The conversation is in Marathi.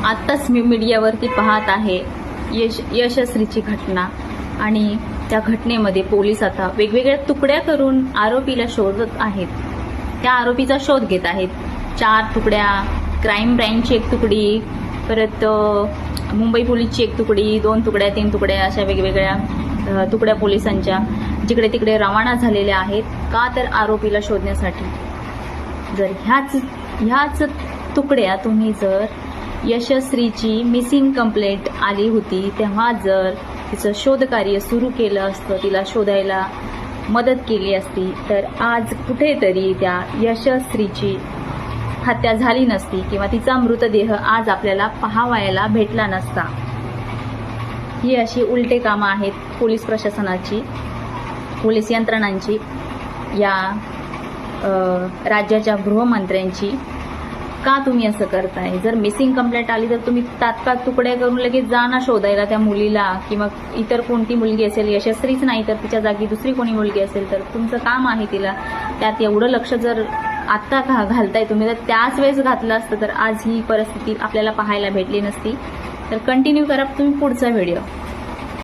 आत्ताच मी मीडियावरती पाहत आहे यशश्रीची घटना आणि त्या घटनेमध्ये पोलीस आता वेगवेगळ्या तुकड्या करून आरोपीला शोधत आहेत. त्या आरोपीचा शोध घेत आहेत. 4 तुकड्या, क्राईम ब्रँचची 1 तुकडी, परत मुंबई पोलीसची 1 तुकडी, 2 तुकड्या, 3 तुकड्या, अशा वेगवेगळ्या तुकड्या पोलिसांच्या जिकडे तिकडे रवाना झालेल्या आहेत. का तर आरोपीला शोधण्यासाठी. जर ह्याच तुकड्या तुम्ही जर यशश्रीची मिसिंग कंप्लेंट आली होती तेव्हा जर तिचं शोधकार्य सुरू केलं असतं, तिला शोधायला मदत केली असती, तर आज कुठेतरी त्या यशश्रीची हत्या झाली नसती किंवा तिचा मृतदेह आज आपल्याला पाहावयाला भेटला नसता. ही अशी उलटे कामं आहेत पोलीस प्रशासनाची, पोलीस यंत्रणांची, या राज्याच्या गृहमंत्र्यांची. का तुम्ही असं करताय? जर मिसिंग कंप्लेंट आली तर तुम्ही तात्काळ तुकड्या करून लगेच जा ना शोधायला त्या मुलीला, किंवा इतर कोणती मुलगी असेल, यशस्वीच नाही तर तिच्या जागी दुसरी कोणी मुलगी असेल तर तुमचं काम आहे तिला त्यात एवढं लक्ष जर आत्ता घालताय तुम्ही, तर त्याच वेळेस घातलं असतं तर आज ही परिस्थिती आपल्याला पाहायला भेटली नसती. तर कंटिन्यू करा तुम्ही पुढचा व्हिडिओ.